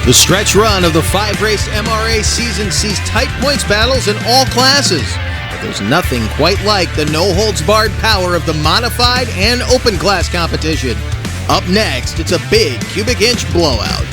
The stretch run of the 5-race MRA season sees tight points battles in all classes. But there's nothing quite like the no-holds-barred power of the modified and open class competition. Up next, it's a big cubic inch blowout.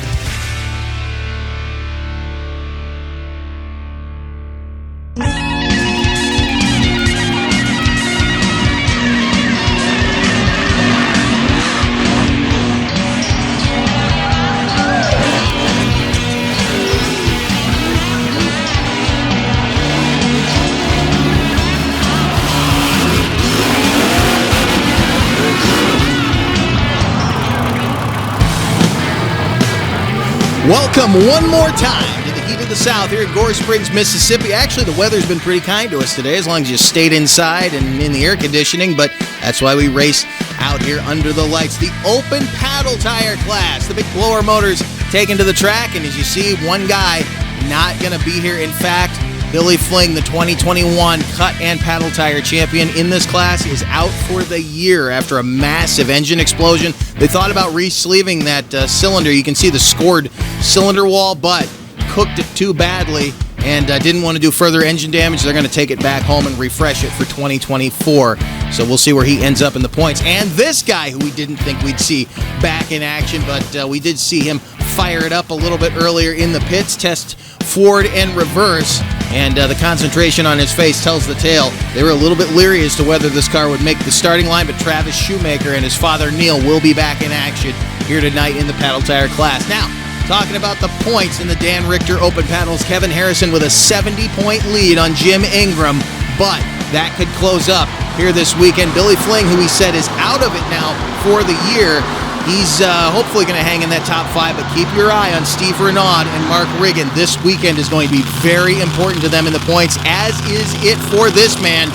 Welcome one more time to the Heat of the South here in Gore Springs, Mississippi. Actually, the weather's been pretty kind to us today, as long as you stayed inside and in the air conditioning, but that's why we race out here under the lights. The open paddle tire class, the big blower motors taken to the track, and as you see, one guy not going to be here. In fact, Billy Fling, the 2021 cut and paddle tire champion in this class, is out for the year after a massive engine explosion. They thought about re-sleeving that cylinder. You can see the scored cylinder wall, but cooked it too badly and didn't want to do further engine damage. They're going to take it back home and refresh it for 2024. So we'll see where he ends up in the points. And this guy who we didn't think we'd see back in action, but we did see him fire it up a little bit earlier in the pits, test forward and reverse, and the concentration on his face tells the tale. They were a little bit leery as to whether this car would make the starting line, but Travis Shoemaker and his father Neil will be back in action here tonight in the paddle tire class. Now, talking about the points in the Dan Richter Open Paddles, Kevin Harrison with a 70-point lead on Jim Ingram, but that could close up here this weekend. Billy Fling, who he said is out of it now for the year, he's hopefully going to hang in that top 5, but keep your eye on Steve Renaud and Mark Riggin. This weekend is going to be very important to them in the points, as is it for this man,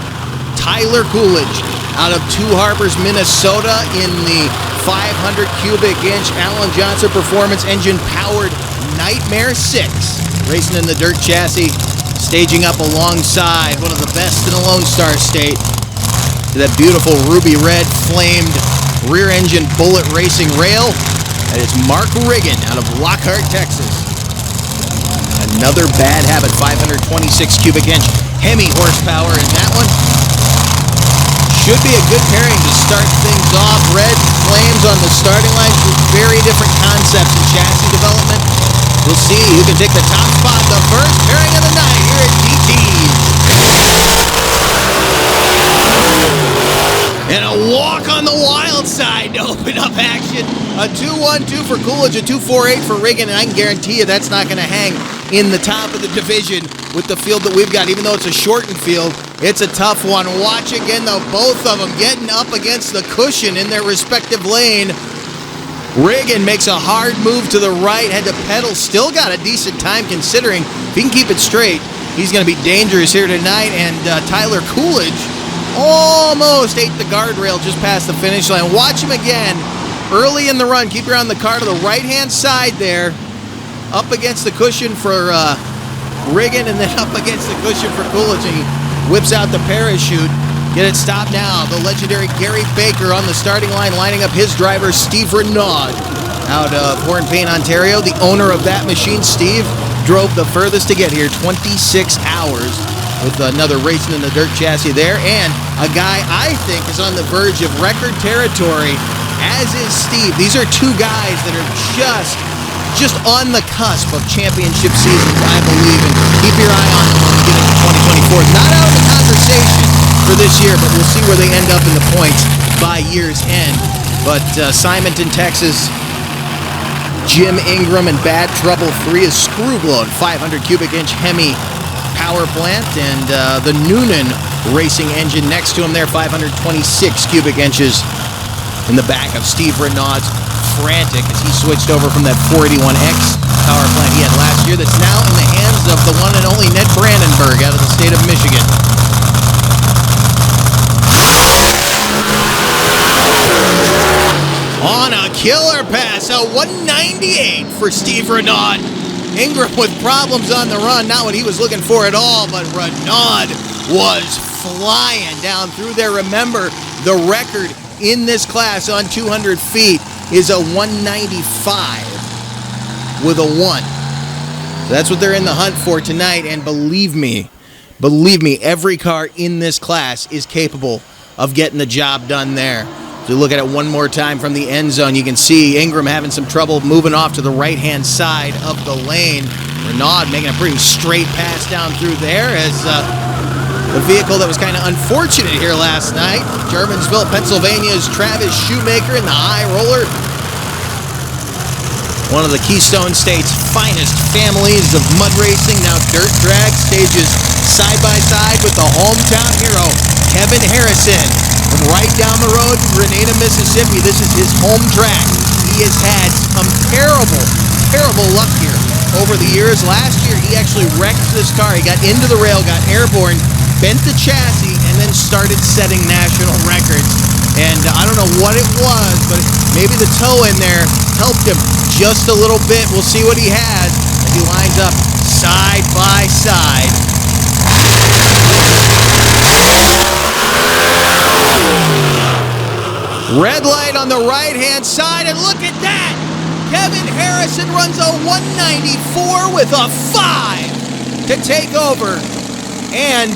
Tyler Coolidge, out of Two Harbors, Minnesota, in the 500 cubic inch Alan Johnson Performance Engine powered Nightmare 6, racing in the dirt chassis, staging up alongside one of the best in the Lone Star State, to that beautiful ruby red flamed rear engine bullet racing rail. That is Mark Riggin out of Lockhart, Texas. Another bad habit, 526 cubic inch Hemi horsepower in that one. Should be a good pairing to start things off. Red flames on the starting line, with very different concepts in chassis development. We'll see who can take the top spot. The first pairing of the night here at DT's. And a walk on the wild side to open up action. A 2-1-2 for Coolidge, a 2-4-8 for Riggin, and I can guarantee you that's not going to hang in the top of the division with the field that we've got. Even though it's a shortened field, it's a tough one. Watch again, though, both of them getting up against the cushion in their respective lane. Riggin makes a hard move to the right, had to pedal, still got a decent time considering. If he can keep it straight, he's going to be dangerous here tonight. And Tyler Coolidge almost ate the guardrail just past the finish line. Watch him again early in the run. Keep your eye on the car to the right-hand side there. Up against the cushion for Riggin, and then up against the cushion for Coolidge. And he whips out the parachute. Get it stopped now. The legendary Gary Baker on the starting line, lining up his driver, Steve Renaud, out of Horn Payne, Ontario. The owner of that machine, Steve, drove the furthest to get here, 26 hours. With another racing in the dirt chassis there, and a guy I think is on the verge of record territory, as is Steve. These are two guys that are just on the cusp of championship seasons, I believe, and keep your eye on them when we get into 2024. Not out of the conversation for this year, but we'll see where they end up in the points by year's end. But Simonton, Texas, Jim Ingram and Bad Trouble 3 is screw-blown 500 cubic inch Hemi power plant, and the Noonan racing engine next to him there, 526 cubic inches in the back of Steve Renaud's frantic as he switched over from that 481X power plant he had last year, that's now in the hands of the one and only Ned Brandenburg out of the state of Michigan. On a killer pass, a 198 for Steve Renaud. Ingram with problems on the run, not what he was looking for at all, but Renaud was flying down through there. Remember, the record in this class on 200 feet is a 195. with a 1. So that's what they're in the hunt for tonight, and believe me, every car in this class is capable of getting the job done there. If you look at it one more time from the end zone, you can see Ingram having some trouble moving off to the right-hand side of the lane. Renaud making a pretty straight pass down through there as the vehicle that was kind of unfortunate here last night, Germansville, Pennsylvania's Travis Shoemaker in the high roller. One of the Keystone State's finest families of mud racing, now dirt drag, stages side by side with the hometown hero, Kevin Harrison, from right down the road in Grenada, Mississippi. This is his home track. He has had some terrible luck here over the years. Last year, he actually wrecked this car. He got into the rail, got airborne, bent the chassis, and then started setting national records. And I don't know what it was, but maybe the toe in there helped him just a little bit. We'll see what he has as he lines up side by side. Red light on the right-hand side, and look at that! Kevin Harrison runs a 194 with a 5 to take over, and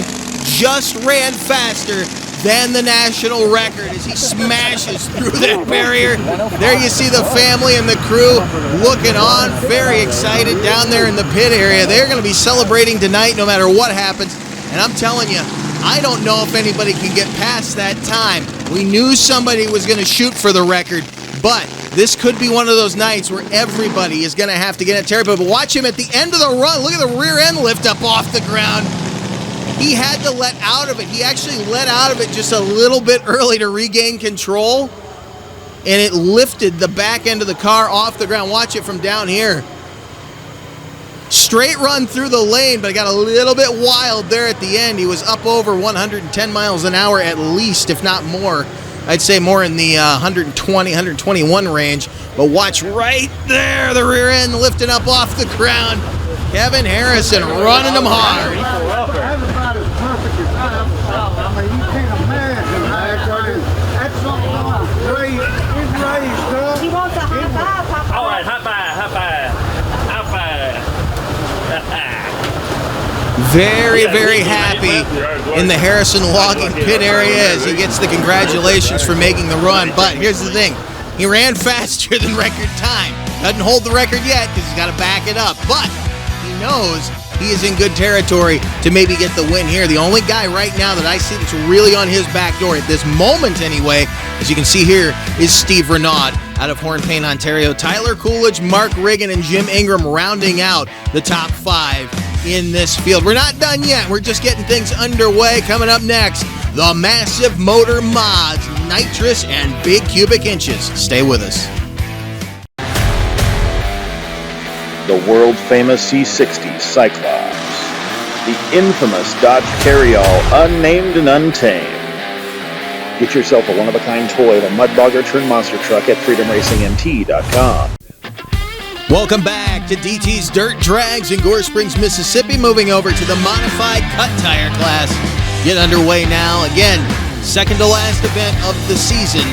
just ran faster than the national record as he smashes through that barrier. There you see the family and the crew looking on, very excited down there in the pit area. They're going to be celebrating tonight no matter what happens, and I'm telling you, I don't know if anybody can get past that time. We knew somebody was going to shoot for the record, but this could be one of those nights where everybody is going to have to get at terrible. But watch him at the end of the run. Look at the rear end lift up off the ground. He had to let out of it. He actually let out of it just a little bit early to regain control, and it lifted the back end of the car off the ground. Watch it from down here. Straight run through the lane, but it got a little bit wild there at the end. He was up over 110 miles an hour at least, if not more. I'd say more in the 120, 121 range. But watch right there, the rear end lifting up off the ground. Kevin Harrison running them hard. Everybody's perfect as I mean, you can't imagine that's something great. It's raised up. He wants a high five, Papa. All right, high five. Very happy in the Harrison Logging pit area as he gets the congratulations for making the run. But here's the thing. He ran faster than record time. Doesn't hold the record yet because he's got to back it up. But he knows he is in good territory to maybe get the win here. The only guy right now that I see that's really on his back door at this moment anyway, as you can see here, is Steve Renaud out of Hornpain, Ontario. Tyler Coolidge, Mark Riggin, and Jim Ingram rounding out the top 5 in this field. We're not done yet. We're just getting things underway. Coming up next, the Massive Motor Mods, Nitrous, and Big Cubic Inches. Stay with us. The world-famous C60 Cyclops, the infamous Dodge Carryall, unnamed and untamed. Get yourself a one-of-a-kind toy of a Mudbogger turned monster truck at freedomracingmt.com. Welcome back to DT's Dirt Drags in Gore Springs, Mississippi. Moving over to the modified cut tire class. Get underway now. Again, second to last event of the season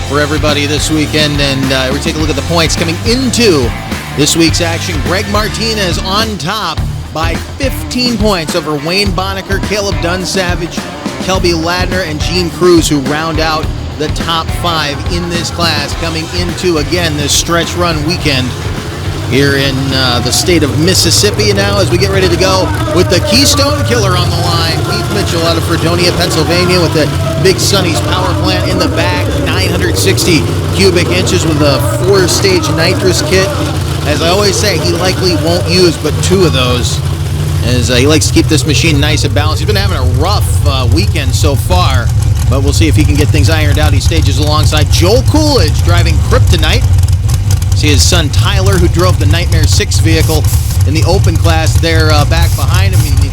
for everybody this weekend. And we take a look at the points coming into this week's action. Greg Martinez on top by 15 points over Wayne Bonacker, Caleb Dunsavage, Kelby Ladner, and Gene Cruz, who round out the top 5 in this class coming into, again, this stretch run weekend here in the state of Mississippi. Now as we get ready to go with the Keystone Killer on the line, Keith Mitchell out of Fredonia, Pennsylvania, with the Big Sonny's power plant in the back, 960 cubic inches with a 4-stage nitrous kit. As I always say, he likely won't use but 2 of those, as he likes to keep this machine nice and balanced. He's been having a rough weekend so far, but we'll see if he can get things ironed out. He stages alongside Joel Coolidge driving Kryptonite. See his son Tyler, who drove the Nightmare 6 vehicle in the open class there back behind him. It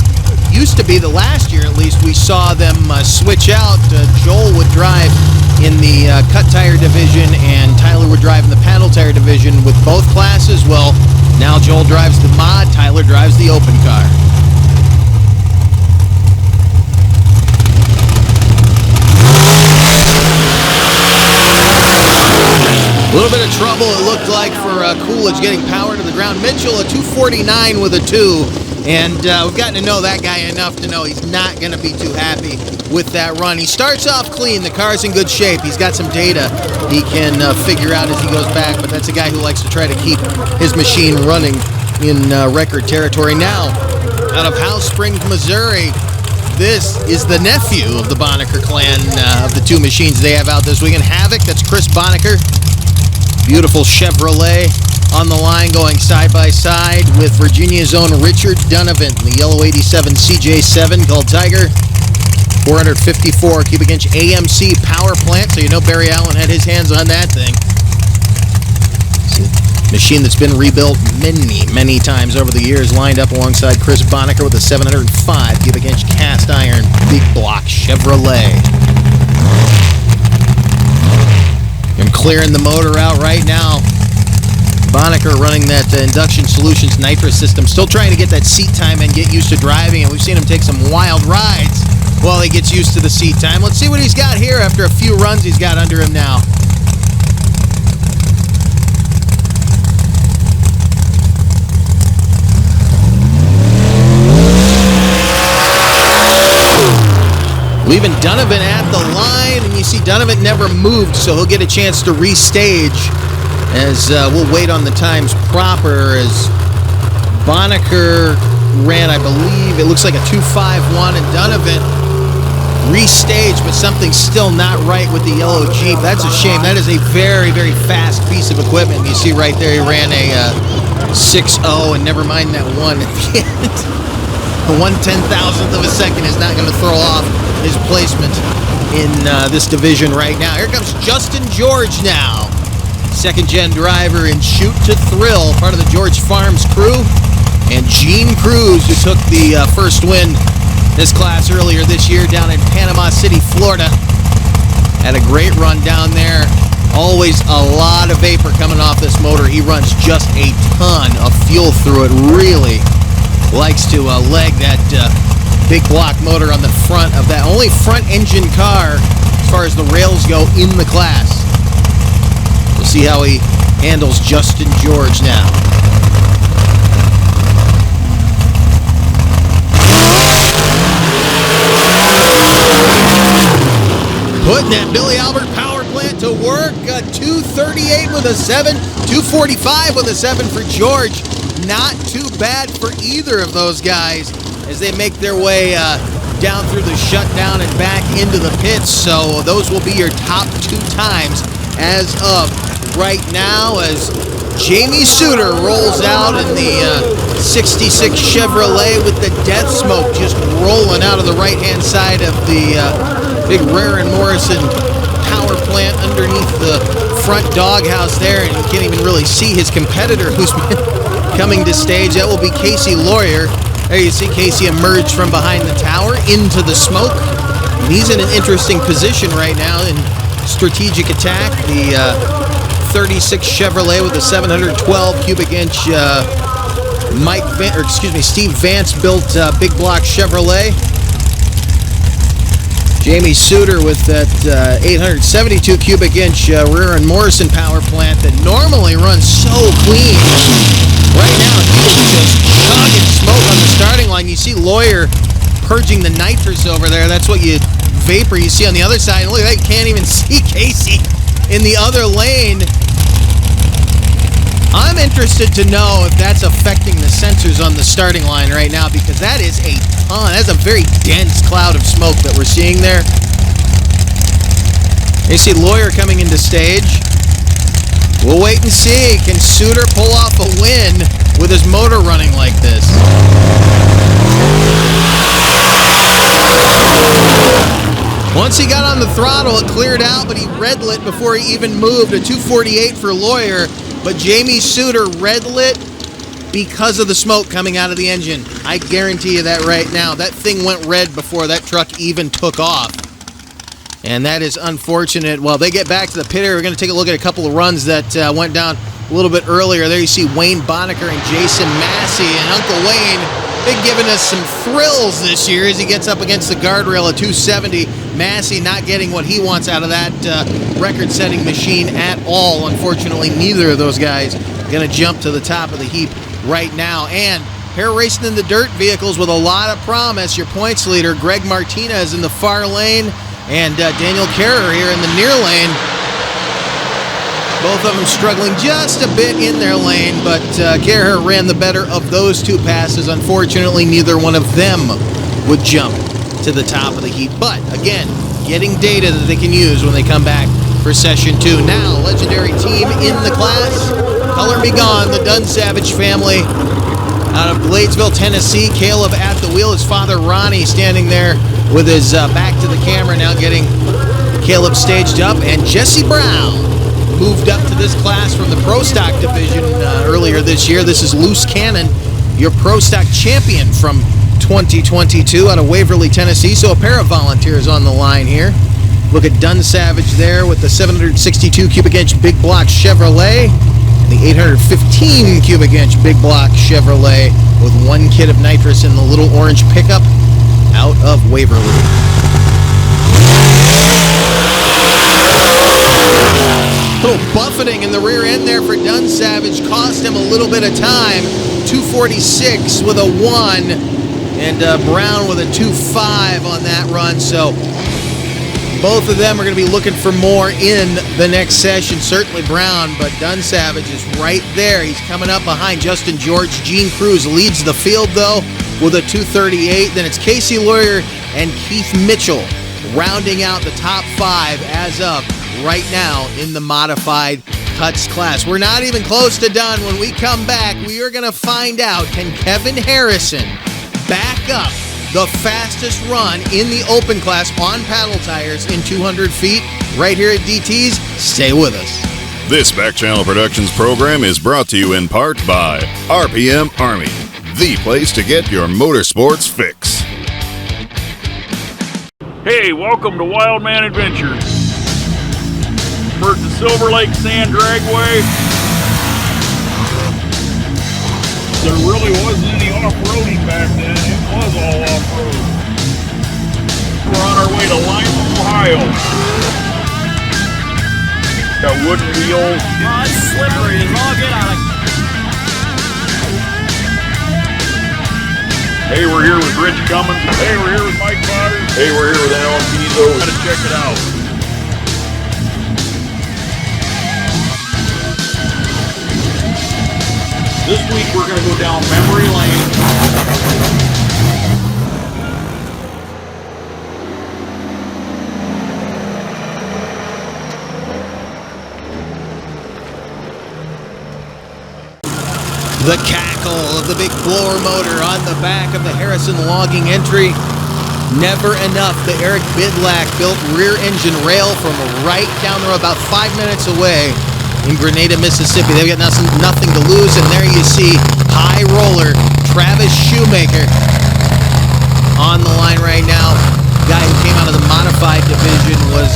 used to be the last year, at least, we saw them switch out. Joel would drive in the cut tire division and Tyler would drive in the panel tire division with both classes. Well, now Joel drives the mod, Tyler drives the open car. A little bit of trouble, it looked like, for Coolidge getting power to the ground. Mitchell, a 249 with a 2. And we've gotten to know that guy enough to know he's not going to be too happy with that run. He starts off clean. The car's in good shape. He's got some data he can figure out as he goes back. But that's a guy who likes to try to keep his machine running in record territory. Now, out of House Springs, Missouri, this is the nephew of the Bonacker clan of the two machines they have out this weekend. Havoc, that's Chris Bonacker. Beautiful Chevrolet on the line, going side by side with Virginia's own Richard Donovan, the yellow 87 CJ7 called Tiger. 454 cubic inch AMC power plant, so you know Barry Allen had his hands on that thing. It's a machine that's been rebuilt many times over the years, lined up alongside Chris Bonacker with a 705 cubic inch cast iron big block Chevrolet. I'm clearing the motor out right now. Bonacker running that Induction Solutions nitrous system, still trying to get that seat time and get used to driving, and we've seen him take some wild rides while he gets used to the seat time. Let's see what he's got here after a few runs he's got under him now. Leaving Donovan at the line, and you see Donovan never moved, so he'll get a chance to restage as we'll wait on the times proper as Bonacker ran, I believe, it looks like a 251, and Donovan restaged, but something's still not right with the yellow Jeep. That's a shame. That is a very fast piece of equipment. You see right there, he ran a 6.0, and never mind that one at the end. The 1/10,000th of a second is not going to throw off his placement in this division right now. Here comes Justin George now. Second-gen driver in Shoot to Thrill, part of the George Farms crew. And Gene Cruz, who took the first win this class earlier this year down in Panama City, Florida. Had a great run down there. Always a lot of vapor coming off this motor. He runs just a ton of fuel through it. Really likes to leg that big block motor on the front of that only front engine car as far as the rails go in the class. We'll see how he handles Justin George now. Putting that Billy Albert power plant to work. 238 with a 7, 245 with a 7 for George. Not too bad for either of those guys as they make their way down through the shutdown and back into the pits. So those will be your top two times as of right now, as Jamie Suter rolls out in the 66 Chevrolet with the death smoke just rolling out of the right-hand side of the big Rare & Morrison power plant underneath the front doghouse there, and you can't even really see his competitor who's been coming to stage. That will be Casey Lawyer. There you see Casey emerge from behind the tower into the smoke. And he's in an interesting position right now in strategic attack. The 36 Chevrolet with a 712 cubic inch Steve Vance built big block Chevrolet. Jamie Suter with that 872 cubic inch Rare & Morrison power plant that normally runs so clean. Right now, he's just chugging smoke on the starting line. You see Lawyer purging the nitrous over there. That's what vapor you see on the other side. And look at that, you can't even see Casey in the other lane. I'm interested to know if that's affecting the sensors on the starting line right now, because that is a ton. That's a very dense cloud of smoke that we're seeing there. You see Lawyer coming into stage. We'll wait and see. Can Suter pull off a win with his motor running like this? Once he got on the throttle, it cleared out, but he red lit before he even moved. A 248 for Lawyer, but Jamie Suter red lit because of the smoke coming out of the engine. I guarantee you that right now. That thing went red before that truck even took off. And that is unfortunate. Well, they get back to the pit area. We're going to take a look at a couple of runs that went down a little bit earlier. There you see Wayne Bonacker and Jason Massey. And Uncle Wayne been giving us some thrills this year as he gets up against the guardrail at 270. Massey not getting what he wants out of that record-setting machine at all. Unfortunately, neither of those guys going to jump to the top of the heap right now. And Hare Racing in the dirt vehicles with a lot of promise. Your points leader, Greg Martinez, in the far lane, and Daniel Carrer here in the near lane. Both of them struggling just a bit in their lane, but Carrer ran the better of those two passes. Unfortunately, neither one of them would jump to the top of the heap. But, again, getting data that they can use when they come back for Session 2. Now, legendary team in the class. Color Me Gone, the Dunn Savage family out of Bladesville, Tennessee. Caleb at the wheel. His father, Ronnie, standing there with his back to the camera, now getting Caleb staged up. And Jesse Brown moved up to this class from the Pro Stock division earlier this year. This is Loose Cannon, your Pro Stock champion from 2022 out of Waverly, Tennessee. So a pair of volunteers on the line here. Look at Dunn Savage there with the 762 cubic inch big block Chevrolet, and the 815 cubic inch big block Chevrolet with 1 kit of nitrous in the little orange pickup out of Waverly. Little buffeting in the rear end there for Dunn Savage cost him a little bit of time. 246 with a 1, and Brown with a 2.5 on that run. So both of them are going to be looking for more in the next session. Certainly Brown, but Dunn Savage is right there. He's coming up behind Justin George. Gene Cruz leads the field, though, with a 238. Then it's Casey Lawyer and Keith Mitchell rounding out the top 5 as of right now in the modified cuts class. We're not even close to done. When we come back, we are going to find out, can Kevin Harrison back up the fastest run in the open class on paddle tires in 200 feet right here at DT's? Stay with us. This Back Channel Productions program is brought to you in part by RPM Army, the place to get your motorsports fix. Hey, welcome to Wildman Adventures. We're at the Silver Lake Sand Dragway. There really wasn't any off-roading back then. It was all off-road. We're on our way to Lima, Ohio. Got wooden wheels. Oh, it's slippery as all get out. Hey, we're here with Rich Cummins. Hey, we're here with Mike Potter. Hey, we're here with Alan Pizzo. Gotta check it out. This week we're going to go down memory lane. The cackle of the big blower motor on the back of the Harrison logging entry. Never enough. The Eric Bidlack built rear engine rail from right down there about 5 minutes away in Grenada, Mississippi. They've got nothing to lose, and there you see high roller Travis Shoemaker on the line right now. Guy who came out of the modified division was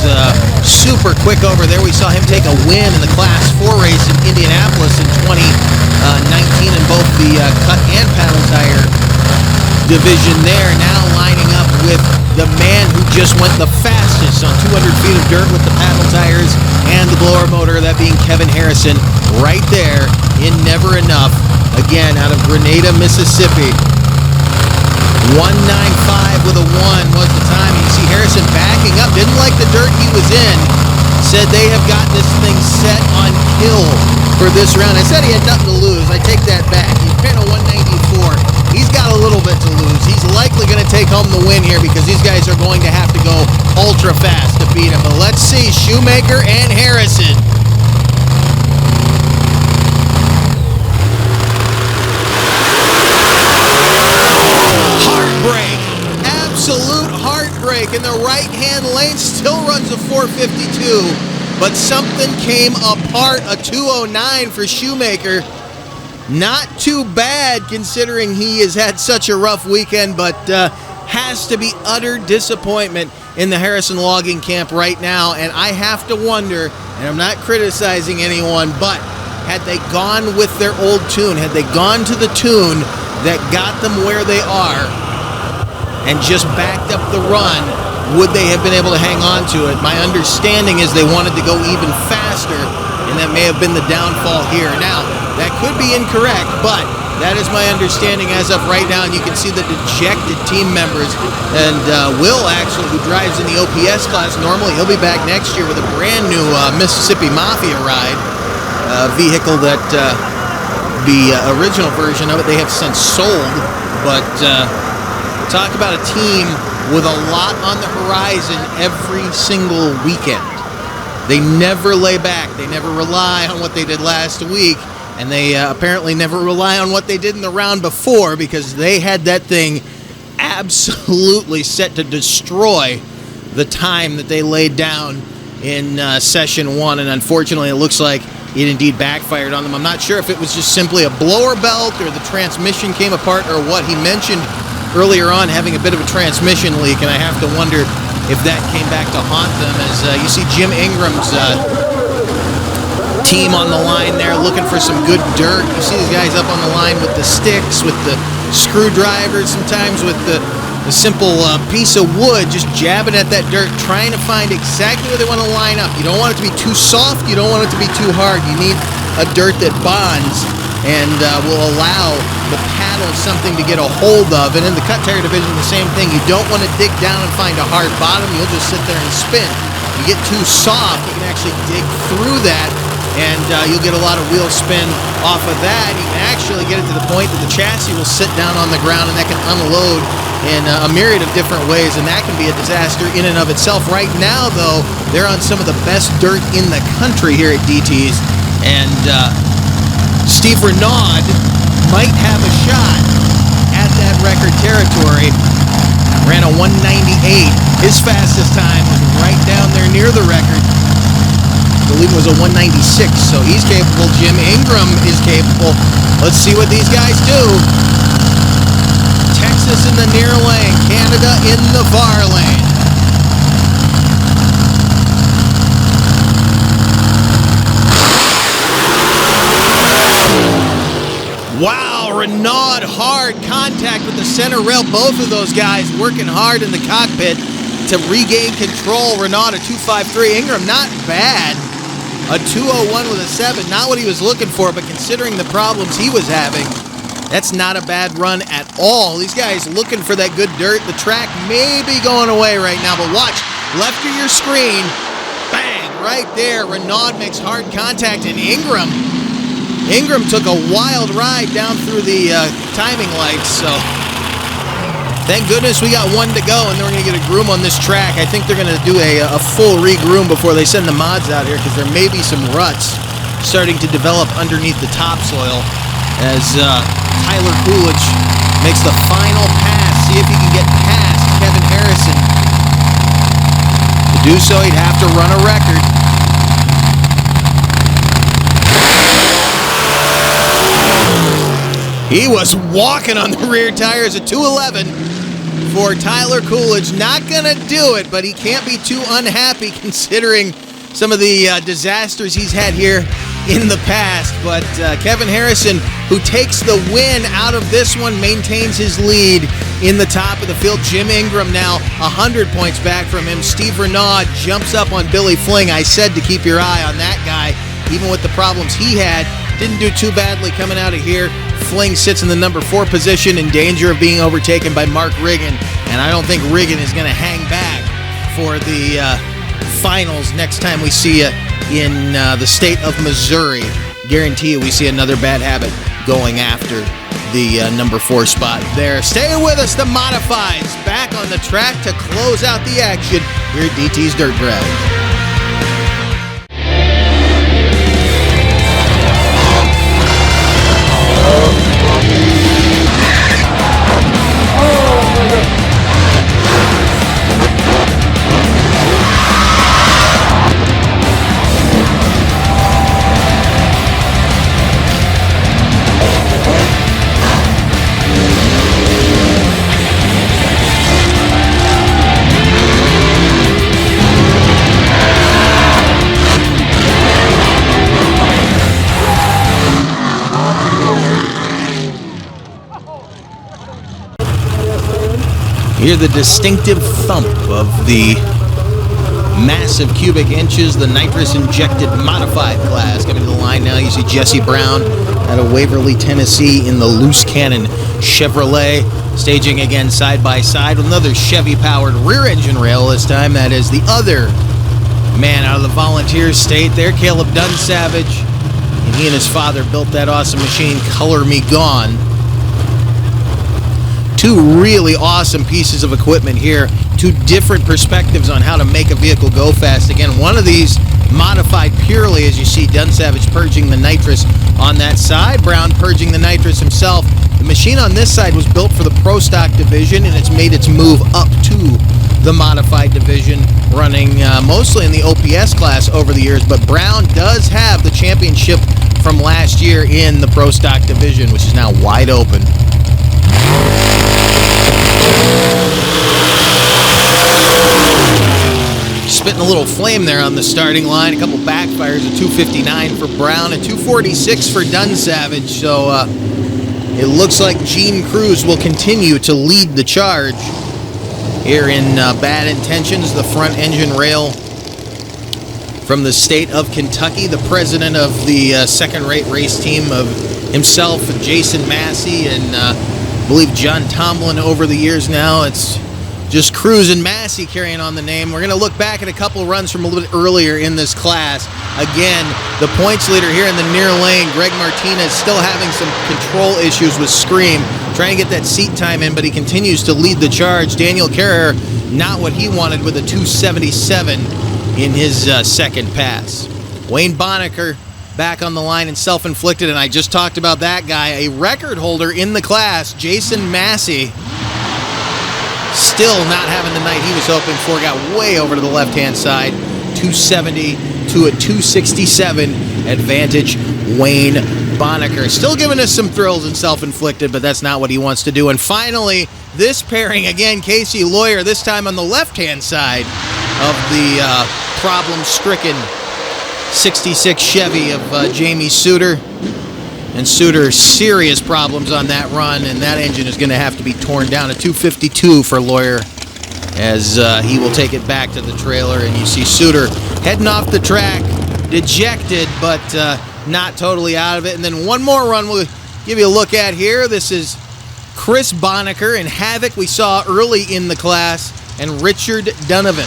super quick over there. We saw him take a win in the Class 4 race in Indianapolis in 2019 in both the cut and paddle tire division there. Now lining up with the man who just went the fastest on 200 feet of dirt with the paddle tires and the blower motor, that being Kevin Harrison, right there in Never Enough, again out of Grenada, Mississippi. 1:95 with a 1 was the time. You see Harrison backing up, didn't like the dirt he was in, said they have got this thing set on kill for this round. I said he had nothing to lose. I take that back. He's paying a 194. He's got a little bit to lose. He's likely going to take home the win here because these guys are going to have to go ultra fast to beat him. But let's see, Shoemaker and Harrison. Heartbreak. Absolute heartbreak in the right-hand lane. Still runs a 452. But something came apart. A 209 for Shoemaker. Not too bad considering he has had such a rough weekend, but has to be utter disappointment in the Harrison logging camp right now. And I have to wonder, and I'm not criticizing anyone, but had they gone with their old tune, had they gone to the tune that got them where they are and just backed up the run, would they have been able to hang on to it? My understanding is they wanted to go even faster, and that may have been the downfall here. Now, that could be incorrect, but that is my understanding as of right now, and you can see the dejected team members. And Will, actually, who drives in the OPS class normally, he'll be back next year with a brand new Mississippi Mafia ride vehicle that the original version of it they have since sold. But talk about a team with a lot on the horizon every single weekend. They never lay back. They never rely on what they did last week. And they apparently never rely on what they did in the round before, because they had that thing absolutely set to destroy the time that they laid down in session one. And unfortunately, it looks like it indeed backfired on them. I'm not sure if it was just simply a blower belt or the transmission came apart or what. He mentioned earlier on having a bit of a transmission leak, and I have to wonder if that came back to haunt them, as you see Jim Ingram's team on the line there looking for some good dirt. You see these guys up on the line with the sticks, with the screwdrivers, sometimes with the simple piece of wood, just jabbing at that dirt, trying to find exactly where they want to line up. You don't want it to be too soft, you don't want it to be too hard. You need a dirt that bonds and will allow the paddle something to get a hold of. And in the cut tire division, the same thing. You don't want to dig down and find a hard bottom. You'll just sit there and spin. You get too soft, you can actually dig through that, and you'll get a lot of wheel spin off of that. You can actually get it to the point that the chassis will sit down on the ground, and that can unload in a myriad of different ways, and that can be a disaster in and of itself. Right now, though, they're on some of the best dirt in the country here at DT's, and Steve Renaud might have a shot at that record territory. Ran a 198. His fastest time was right down there near the record. I believe it was a 196, so he's capable. Jim Ingram is capable. Let's see what these guys do. Texas in the near lane, Canada in the far lane. Wow, Renaud, hard contact with the center rail. Both of those guys working hard in the cockpit to regain control. Renaud a 2.53. Ingram, not bad. A 2.01 with a 7. Not what he was looking for, but considering the problems he was having, that's not a bad run at all. These guys looking for that good dirt. The track may be going away right now, but watch. Left of your screen. Bang! Right there. Renaud makes hard contact, and Ingram took a wild ride down through the timing lights, so thank goodness we got one to go, and then we're going to get a groom on this track. I think they're going to do a full re-groom before they send the mods out here, because there may be some ruts starting to develop underneath the topsoil as Tyler Coolidge makes the final pass. See if he can get past Kevin Harrison. To do so, he'd have to run a record. He was walking on the rear tires at 2.11 for Tyler Coolidge. Not going to do it, but he can't be too unhappy considering some of the disasters he's had here in the past. But Kevin Harrison, who takes the win out of this one, maintains his lead in the top of the field. Jim Ingram now 100 points back from him. Steve Renaud jumps up on Billy Fling. I said to keep your eye on that guy, even with the problems he had. Didn't do too badly coming out of here. Fling sits in the number 4 position, in danger of being overtaken by Mark Riggin. And I don't think Riggin is going to hang back for the finals next time we see you in the state of Missouri. Guarantee you we see another bad habit going after the number 4 spot there. Stay with us. The Modifieds back on the track to close out the action here at DT's Dirt Drive. Hear the distinctive thump of the massive cubic inches, the nitrous-injected modified class. Coming to the line now, you see Jesse Brown out of Waverly, Tennessee in the Loose Cannon Chevrolet. Staging again side by side with another Chevy-powered rear-engine rail this time. That is the other man out of the Volunteer State there, Caleb Dunsavage. And he and his father built that awesome machine, Color Me Gone. Two really awesome pieces of equipment here. Two different perspectives on how to make a vehicle go fast. Again, one of these modified purely, as you see Dunsavage purging the nitrous on that side, Brown purging the nitrous himself. The machine on this side was built for the Pro Stock division, and it's made its move up to the modified division, running mostly in the OPS class over the years. But Brown does have the championship from last year in the Pro Stock division, which is now wide open. Spitting a little flame there on the starting line. A couple backfires, a 259 for Brown, a 246 for Dunsavage. So it looks like Gene Cruz will continue to lead the charge here in Bad Intentions, the front engine rail from the state of Kentucky. The president of the second-rate race team of himself, Jason Massey, and I believe John Tomlin over the years now. It's just Cruz and Massey carrying on the name. We're going to look back at a couple runs from a little bit earlier in this class. Again, the points leader here in the near lane, Greg Martinez, still having some control issues with Scream, trying to get that seat time in, but he continues to lead the charge. Daniel Carrer, not what he wanted with a 277 in his second pass. Wayne Bonacker back on the line and self-inflicted, and I just talked about that guy, a record holder in the class, Jason Massey. Still not having the night he was hoping for. Got way over to the left-hand side. 270 to a 267 advantage. Wayne Bonacker. Still giving us some thrills and self-inflicted, but that's not what he wants to do. And finally, this pairing again, Casey Lawyer, this time on the left-hand side of the problem-stricken 66 Chevy of Jamie Suter. And Suter, serious problems on that run, and that engine is going to have to be torn down. A 252 for Lawyer as he will take it back to the trailer. And you see Suter heading off the track, dejected, but not totally out of it. And then one more run we'll give you a look at here. This is Chris Bonacker and Havoc we saw early in the class, and Richard Donovan.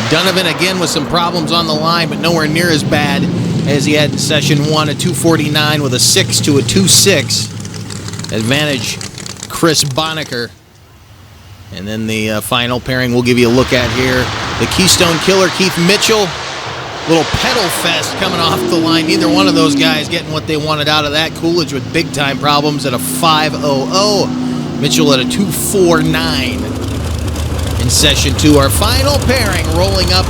Donovan again with some problems on the line, but nowhere near as bad as he had in session one. A 249 with a 6 to a 26. Advantage Chris Bonacker. And then the final pairing we'll give you a look at here. The Keystone Killer, Keith Mitchell. Little pedal fest coming off the line. Neither one of those guys getting what they wanted out of that. Coolidge with big time problems at a 5.00. Mitchell at a 2.49. In session two, our final pairing rolling up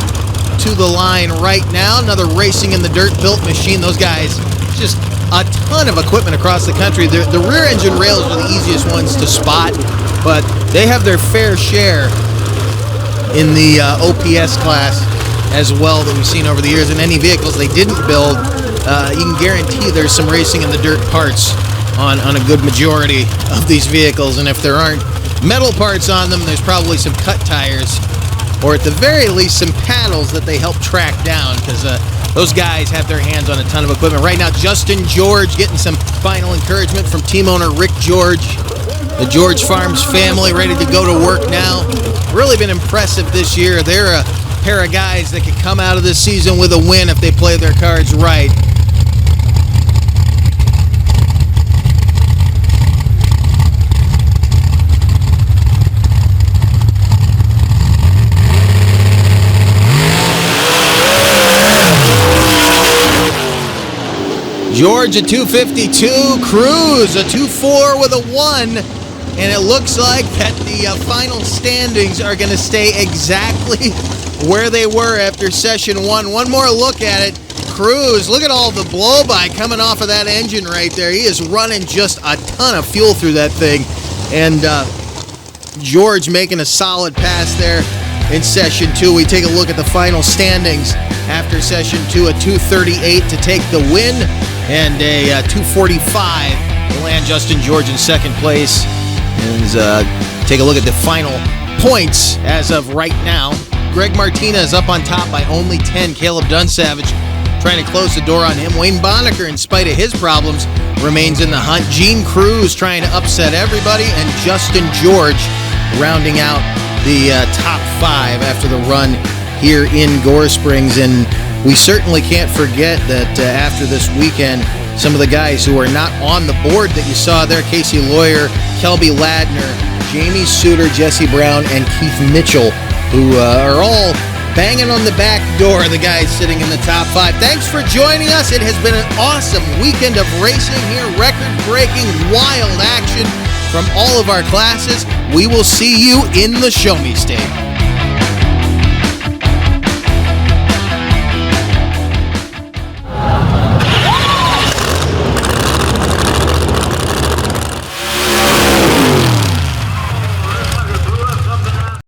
to the line right now. Another Racing in the Dirt built machine. Those guys, just a ton of equipment across the country. The rear engine rails are the easiest ones to spot, but they have their fair share in the OPS class as well that we've seen over the years. And any vehicles they didn't build, you can guarantee there's some Racing in the Dirt parts on a good majority of these vehicles. And if there aren't metal parts on them, there's probably some cut tires, or at the very least some paddles that they help track down, because those guys have their hands on a ton of equipment. Right now, Justin George getting some final encouragement from team owner Rick George. The George Farms family ready to go to work now. Really been impressive this year. They're a pair of guys that could come out of this season with a win if they play their cards right. George a 252, Cruz a 2.4 with a 1, and it looks like that the final standings are going to stay exactly where they were after session one. One more look at it. Cruz, look at all the blow-by coming off of that engine right there. He is running just a ton of fuel through that thing, and George making a solid pass there in session two. We take a look at the final standings after session two. A 238 to take the win, and a 245 to land Justin George in second place. And take a look at the final points as of right now. Greg Martinez up on top by only 10. Caleb Dunsavage trying to close the door on him. Wayne Bonneker, in spite of his problems, remains in the hunt. Gene Cruz trying to upset everybody. And Justin George rounding out the top 5 after the run here in Gore Springs. And we certainly can't forget that after this weekend, some of the guys who are not on the board that you saw there, Casey Lawyer, Kelby Ladner, Jamie Suter, Jesse Brown, and Keith Mitchell, who are all banging on the back door of the guys sitting in the top 5. Thanks for joining us. It has been an awesome weekend of racing here. Record-breaking, wild action from all of our classes. We will see you in the Show Me State.